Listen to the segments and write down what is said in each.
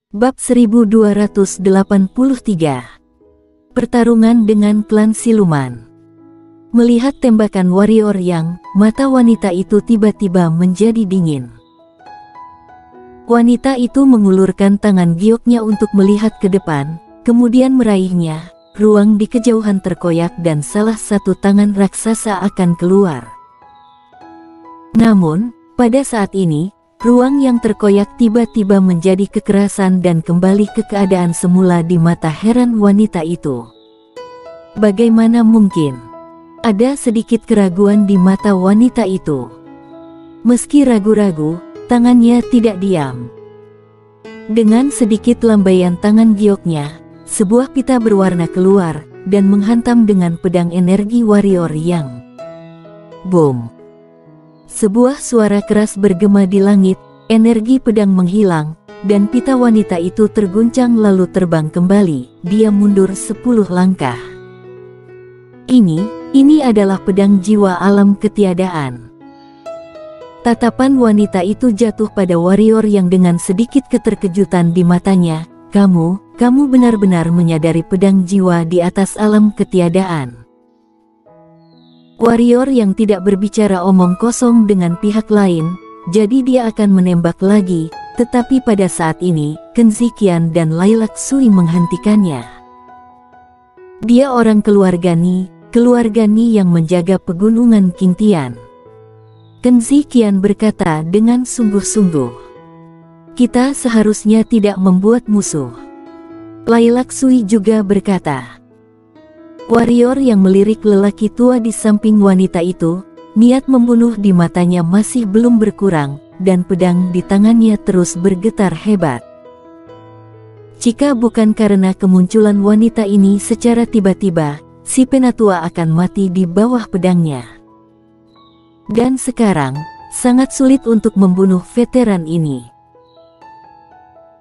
Bab 1283. Pertarungan dengan klan siluman. Melihat tembakan warrior yang, mata wanita itu tiba-tiba menjadi dingin. Wanita itu mengulurkan tangan gioknya untuk melihat ke depan, kemudian meraihnya. Ruang di kejauhan terkoyak dan salah satu tangan raksasa akan keluar. Namun, pada saat ini, ruang yang terkoyak tiba-tiba menjadi kekerasan dan kembali ke keadaan semula di mata heran wanita itu. Bagaimana mungkin? Ada sedikit keraguan di mata wanita itu. Meski ragu-ragu, tangannya tidak diam. Dengan sedikit lambaian tangan gioknya, sebuah pita berwarna keluar dan menghantam dengan pedang energi warrior yang boom. Sebuah suara keras bergema di langit, energi pedang menghilang, dan pita wanita itu terguncang lalu terbang kembali. Dia mundur 10 langkah. Ini adalah pedang jiwa alam ketiadaan. Tatapan wanita itu jatuh pada warrior yang dengan sedikit keterkejutan di matanya. Kamu benar-benar menyadari pedang jiwa di atas alam ketiadaan. Warrior yang tidak berbicara omong kosong dengan pihak lain, jadi dia akan menembak lagi, tetapi pada saat ini, Kenzi Qian dan Lilac Sui menghentikannya. Dia orang keluarga Ni yang menjaga pegunungan Qingtian. Kenzi Qian berkata dengan sungguh-sungguh, "Kita seharusnya tidak membuat musuh." Lilac Sui juga berkata. Warrior yang melirik lelaki tua di samping wanita itu, niat membunuh di matanya masih belum berkurang, dan pedang di tangannya terus bergetar hebat. Jika bukan karena kemunculan wanita ini secara tiba-tiba, si penatua akan mati di bawah pedangnya. Dan sekarang, sangat sulit untuk membunuh veteran ini.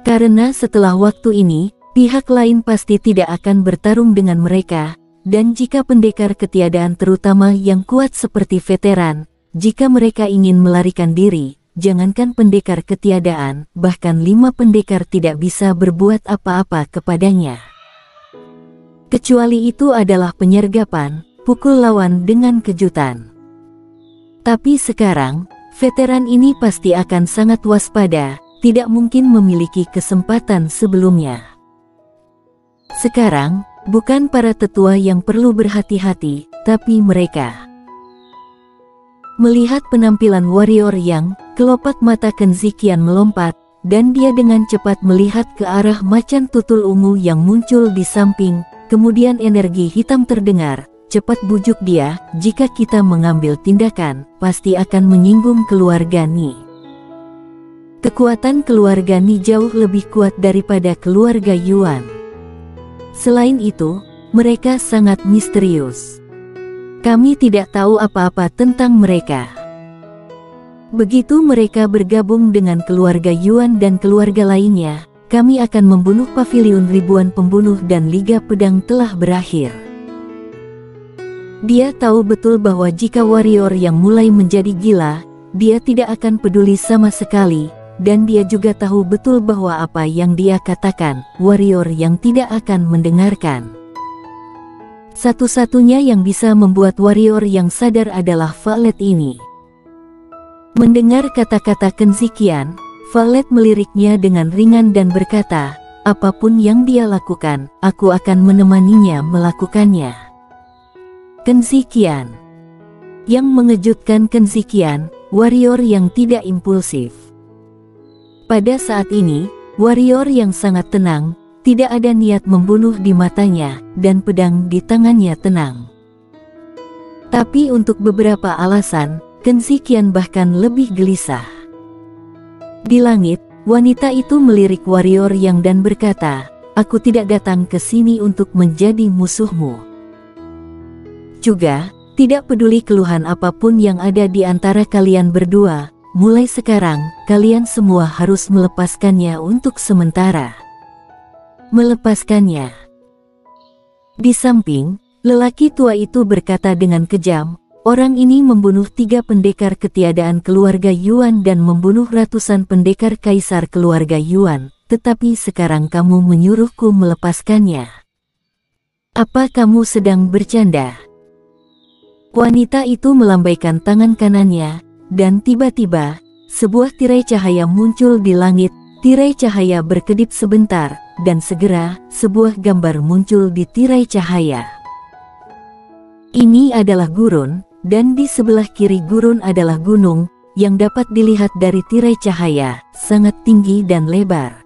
Karena setelah waktu ini, pihak lain pasti tidak akan bertarung dengan mereka. Dan jika pendekar ketiadaan terutama yang kuat seperti veteran, jika mereka ingin melarikan diri, jangankan pendekar ketiadaan, bahkan 5 pendekar tidak bisa berbuat apa-apa kepadanya. Kecuali itu adalah penyergapan, pukul lawan dengan kejutan. Tapi sekarang, veteran ini pasti akan sangat waspada, tidak mungkin memiliki kesempatan sebelumnya. Sekarang, bukan para tetua yang perlu berhati-hati, tapi mereka. Melihat penampilan warrior yang, kelopak mata Kenzi Qian melompat, dan dia dengan cepat melihat ke arah macan tutul ungu yang muncul di samping, kemudian energi hitam terdengar, cepat bujuk dia, jika kita mengambil tindakan, pasti akan menyinggung keluarga Ni. Kekuatan keluarga Ni jauh lebih kuat daripada keluarga Yuan. Selain itu, mereka sangat misterius. Kami tidak tahu apa-apa tentang mereka. Begitu mereka bergabung dengan keluarga Yuan dan keluarga lainnya, kami akan membunuh paviliun ribuan pembunuh dan Liga Pedang telah berakhir. Dia tahu betul bahwa jika warrior yang mulai menjadi gila, dia tidak akan peduli sama sekali. Dan dia juga tahu betul bahwa apa yang dia katakan, warrior yang tidak akan mendengarkan. Satu-satunya yang bisa membuat warrior yang sadar adalah Valet ini. Mendengar kata-kata Kenzi Qian, Valet meliriknya dengan ringan dan berkata, apapun yang dia lakukan, aku akan menemaninya melakukannya. Kenzi Qian. Yang mengejutkan Kenzi Qian, warrior yang tidak impulsif. Pada saat ini, warrior yang sangat tenang, tidak ada niat membunuh di matanya, dan pedang di tangannya tenang. Tapi untuk beberapa alasan, Kenzi Qian bahkan lebih gelisah. Di langit, wanita itu melirik warrior yang dan berkata, aku tidak datang ke sini untuk menjadi musuhmu. Juga, tidak peduli keluhan apapun yang ada di antara kalian berdua, mulai sekarang, kalian semua harus melepaskannya untuk sementara. Melepaskannya. Di samping, lelaki tua itu berkata dengan kejam, orang ini membunuh 3 pendekar ketiadaan keluarga Yuan dan membunuh ratusan pendekar kaisar keluarga Yuan, tetapi sekarang kamu menyuruhku melepaskannya. Apa kamu sedang bercanda?" Wanita itu melambaikan tangan kanannya, dan tiba-tiba, sebuah tirai cahaya muncul di langit. Tirai cahaya berkedip sebentar, dan segera, sebuah gambar muncul di tirai cahaya. Ini adalah gurun, dan di sebelah kiri gurun adalah gunung, yang dapat dilihat dari tirai cahaya, sangat tinggi dan lebar.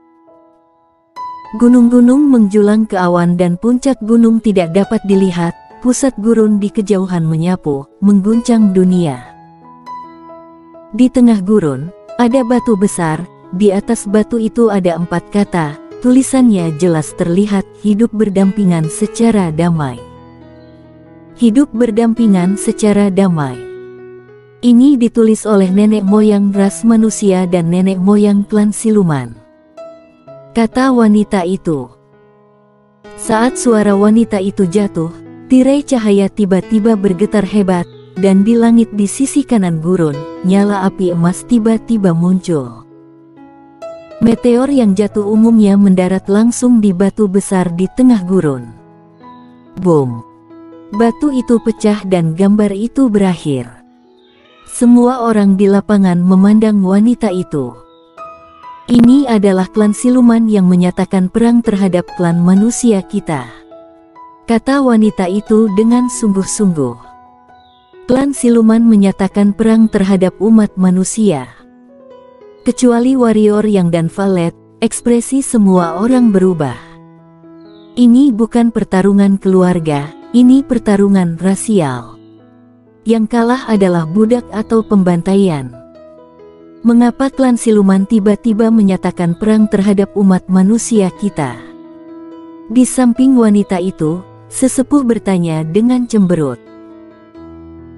Gunung-gunung menjulang ke awan dan puncak gunung tidak dapat dilihat, pusat gurun di kejauhan menyapu, mengguncang dunia. Di tengah gurun, ada batu besar, di atas batu itu ada 4 kata, tulisannya jelas terlihat, hidup berdampingan secara damai. Hidup berdampingan secara damai. Ini ditulis oleh nenek moyang ras manusia dan nenek moyang klan siluman. Kata wanita itu. Saat suara wanita itu jatuh, tirai cahaya tiba-tiba bergetar hebat, dan di langit di sisi kanan gurun, nyala api emas tiba-tiba muncul. Meteor yang jatuh umumnya mendarat langsung di batu besar di tengah gurun. Boom! Batu itu pecah dan gambar itu berakhir. Semua orang di lapangan memandang wanita itu. Ini adalah klan siluman yang menyatakan perang terhadap klan manusia kita, kata wanita itu dengan sungguh-sungguh. Klan siluman menyatakan perang terhadap umat manusia. Kecuali warrior yang dan valet, ekspresi semua orang berubah. Ini bukan pertarungan keluarga, ini pertarungan rasial. Yang kalah adalah budak atau pembantaian. Mengapa klan siluman tiba-tiba menyatakan perang terhadap umat manusia kita? Di samping wanita itu, sesepuh bertanya dengan cemberut.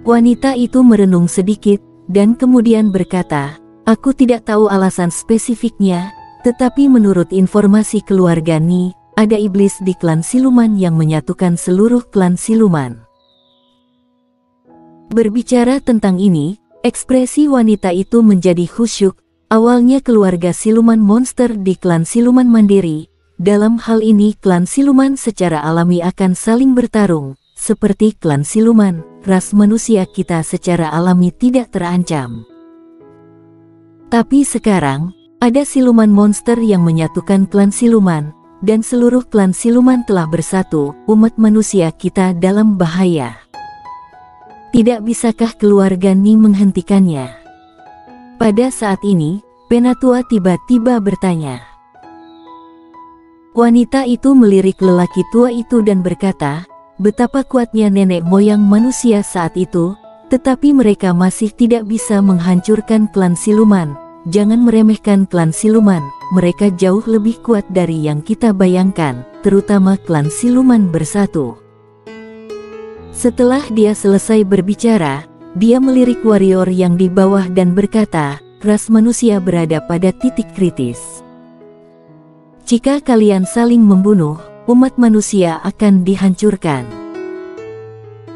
Wanita itu merenung sedikit, dan kemudian berkata, "Aku tidak tahu alasan spesifiknya, tetapi menurut informasi keluarga Ni, ada iblis di klan siluman yang menyatukan seluruh klan siluman." Berbicara tentang ini, ekspresi wanita itu menjadi khusyuk. Awalnya keluarga siluman monster di klan siluman mandiri. Dalam hal ini klan siluman secara alami akan saling bertarung. Seperti klan siluman, ras manusia kita secara alami tidak terancam. Tapi sekarang, ada siluman monster yang menyatukan klan siluman, dan seluruh klan siluman telah bersatu, umat manusia kita dalam bahaya. Tidak bisakah keluarga Ni menghentikannya? Pada saat ini, Penatua tiba-tiba bertanya. Wanita itu melirik lelaki tua itu dan berkata, betapa kuatnya nenek moyang manusia saat itu, tetapi mereka masih tidak bisa menghancurkan klan siluman. Jangan meremehkan klan siluman, mereka jauh lebih kuat dari yang kita bayangkan, terutama klan siluman bersatu. Setelah dia selesai berbicara, dia melirik warrior yang di bawah dan berkata, ras manusia berada pada titik kritis. Jika kalian saling membunuh, umat manusia akan dihancurkan.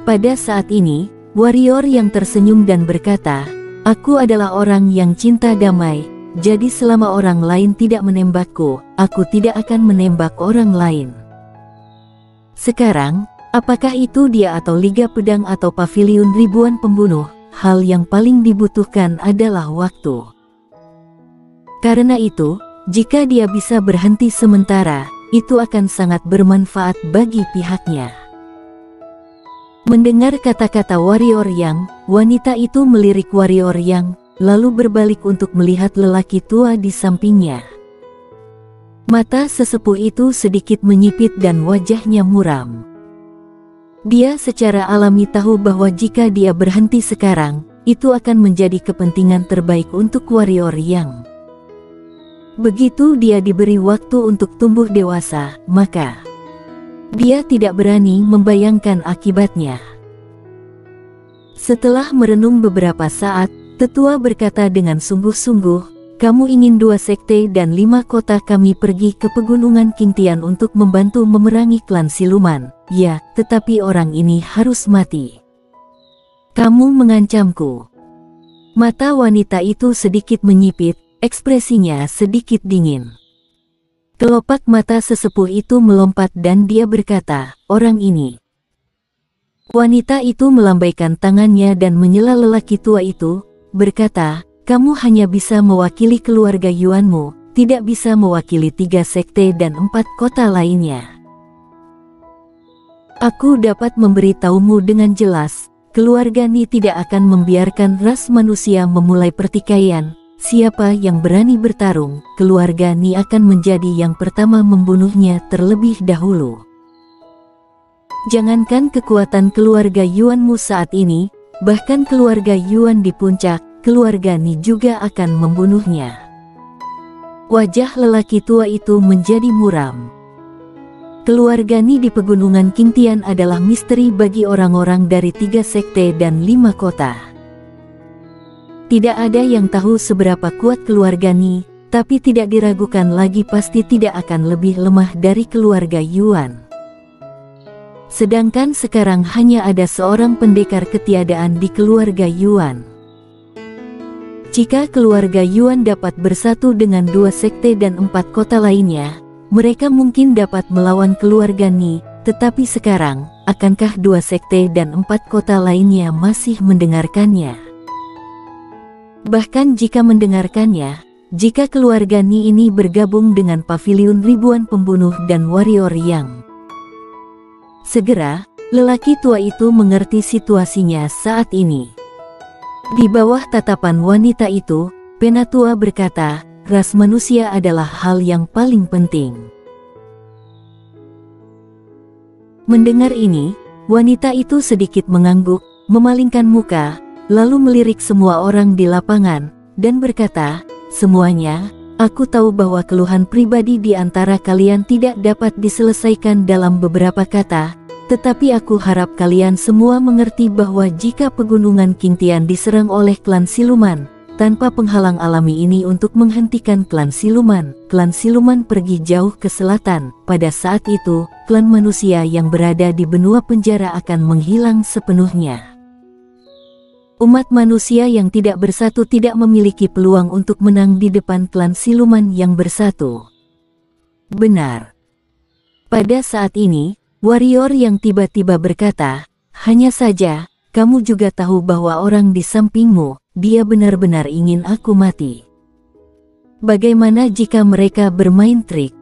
Pada saat ini, warrior yang tersenyum dan berkata, aku adalah orang yang cinta damai, jadi selama orang lain tidak menembakku, aku tidak akan menembak orang lain. Sekarang, apakah itu dia atau Liga Pedang atau Paviliun ribuan pembunuh, hal yang paling dibutuhkan adalah waktu. Karena itu, jika dia bisa berhenti sementara, itu akan sangat bermanfaat bagi pihaknya. Mendengar kata-kata warrior yang, wanita itu melirik warrior yang, lalu berbalik untuk melihat lelaki tua di sampingnya. Mata sesepuh itu sedikit menyipit dan wajahnya muram. Dia secara alami tahu bahwa jika dia berhenti sekarang, itu akan menjadi kepentingan terbaik untuk warrior yang. Begitu dia diberi waktu untuk tumbuh dewasa, maka dia tidak berani membayangkan akibatnya. Setelah merenung beberapa saat, tetua berkata dengan sungguh-sungguh, kamu ingin 2 sekte dan 5 kota kami pergi ke pegunungan Qingtian untuk membantu memerangi klan siluman. Ya, tetapi orang ini harus mati. Kamu mengancamku. Mata wanita itu sedikit menyipit, ekspresinya sedikit dingin. Kelopak mata sesepuh itu melompat dan dia berkata, "Orang ini." Wanita itu melambaikan tangannya dan menyela lelaki tua itu, berkata, "Kamu hanya bisa mewakili keluarga Yuanmu, tidak bisa mewakili 3 sekte dan 4 kota lainnya. Aku dapat memberitahumu dengan jelas, keluarga Ni tidak akan membiarkan ras manusia memulai pertikaian. Siapa yang berani bertarung, keluarga Ni akan menjadi yang pertama membunuhnya terlebih dahulu. Jangankan kekuatan keluarga Yuanmu saat ini, bahkan keluarga Yuan di puncak, keluarga Ni juga akan membunuhnya." Wajah lelaki tua itu menjadi muram. Keluarga Ni di pegunungan Qingtian adalah misteri bagi orang-orang dari 3 sekte dan 5 kota. Tidak ada yang tahu seberapa kuat keluarga Ni, tapi tidak diragukan lagi pasti tidak akan lebih lemah dari keluarga Yuan. Sedangkan sekarang hanya ada seorang pendekar ketiadaan di keluarga Yuan. Jika keluarga Yuan dapat bersatu dengan 2 sekte dan 4 kota lainnya, mereka mungkin dapat melawan keluarga Ni, tetapi sekarang, akankah 2 sekte dan 4 kota lainnya masih mendengarkannya? Bahkan jika mendengarkannya, jika keluarga Ni ini bergabung dengan paviliun ribuan pembunuh dan warrior yang... Segera, lelaki tua itu mengerti situasinya saat ini. Di bawah tatapan wanita itu, Penatua berkata, "Ras manusia adalah hal yang paling penting." Mendengar ini, wanita itu sedikit mengangguk, memalingkan muka, lalu melirik semua orang di lapangan, dan berkata, "Semuanya, aku tahu bahwa keluhan pribadi di antara kalian tidak dapat diselesaikan dalam beberapa kata, tetapi aku harap kalian semua mengerti bahwa jika pegunungan Qingtian diserang oleh klan siluman, tanpa penghalang alami ini untuk menghentikan klan siluman pergi jauh ke selatan. Pada saat itu, klan manusia yang berada di benua penjara akan menghilang sepenuhnya. Umat manusia yang tidak bersatu tidak memiliki peluang untuk menang di depan klan siluman yang bersatu." Benar. Pada saat ini, warrior yang tiba-tiba berkata, "Hanya saja, kamu juga tahu bahwa orang di sampingmu, dia benar-benar ingin aku mati. Bagaimana jika mereka bermain trik?"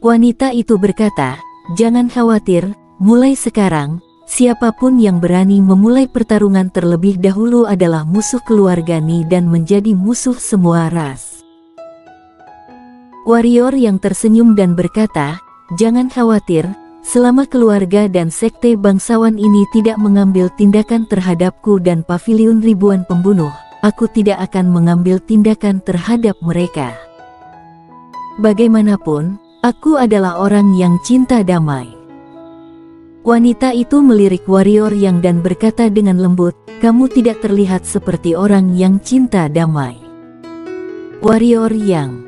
Wanita itu berkata, "Jangan khawatir, mulai sekarang, siapapun yang berani memulai pertarungan terlebih dahulu adalah musuh keluarga Ni dan menjadi musuh semua ras." Warrior yang tersenyum dan berkata, "Jangan khawatir, selama keluarga dan sekte bangsawan ini tidak mengambil tindakan terhadapku dan paviliun ribuan pembunuh, aku tidak akan mengambil tindakan terhadap mereka. Bagaimanapun, aku adalah orang yang cinta damai." Wanita itu melirik warrior yang dan berkata dengan lembut, "Kamu tidak terlihat seperti orang yang cinta damai." Warrior yang...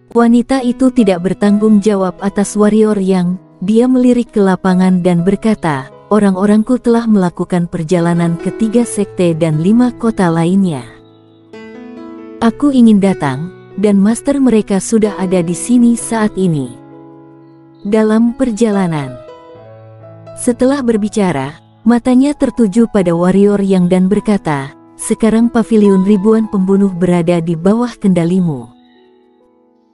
Wanita itu tidak bertanggung jawab atas warrior yang... Dia melirik ke lapangan dan berkata, "Orang-orangku telah melakukan perjalanan ke 3 sekte dan 5 kota lainnya. Aku ingin datang, dan master mereka sudah ada di sini saat ini." Dalam perjalanan. Setelah berbicara, matanya tertuju pada warrior yang dan berkata, "Sekarang paviliun ribuan pembunuh berada di bawah kendalimu."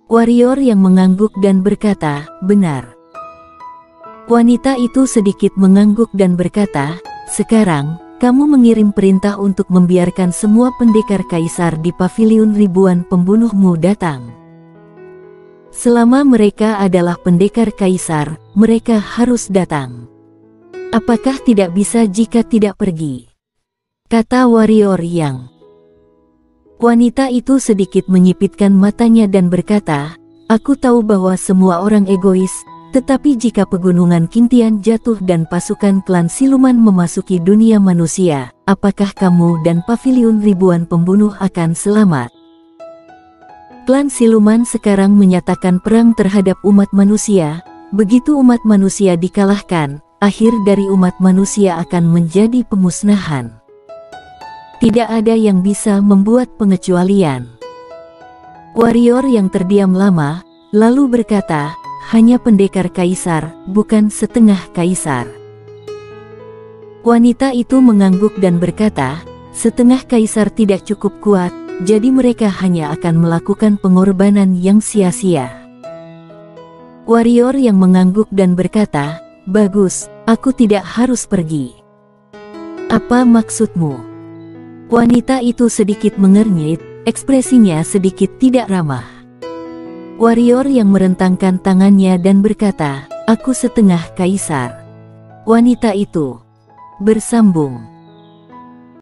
Warrior yang mengangguk dan berkata, "Benar." Wanita itu sedikit mengangguk dan berkata, "Sekarang, kamu mengirim perintah untuk membiarkan semua pendekar kaisar di paviliun ribuan pembunuhmu datang. Selama mereka adalah pendekar kaisar, mereka harus datang. Apakah tidak bisa jika tidak pergi?" kata warrior yang... Wanita itu sedikit menyipitkan matanya dan berkata, "Aku tahu bahwa semua orang egois, tetapi jika pegunungan Qingtian jatuh dan pasukan klan siluman memasuki dunia manusia, apakah kamu dan paviliun ribuan pembunuh akan selamat?" Klan siluman sekarang menyatakan perang terhadap umat manusia. Begitu umat manusia dikalahkan, akhir dari umat manusia akan menjadi pemusnahan. Tidak ada yang bisa membuat pengecualian. Warrior yang terdiam lama, lalu berkata, hanya pendekar kaisar, bukan setengah kaisar. Wanita itu mengangguk dan berkata, setengah kaisar tidak cukup kuat, jadi mereka hanya akan melakukan pengorbanan yang sia-sia. Warrior yang mengangguk dan berkata, bagus, aku tidak harus pergi. Apa maksudmu? Wanita itu sedikit mengernyit, ekspresinya sedikit tidak ramah. Warrior yang merentangkan tangannya dan berkata, aku setengah kaisar. Wanita itu bersambung,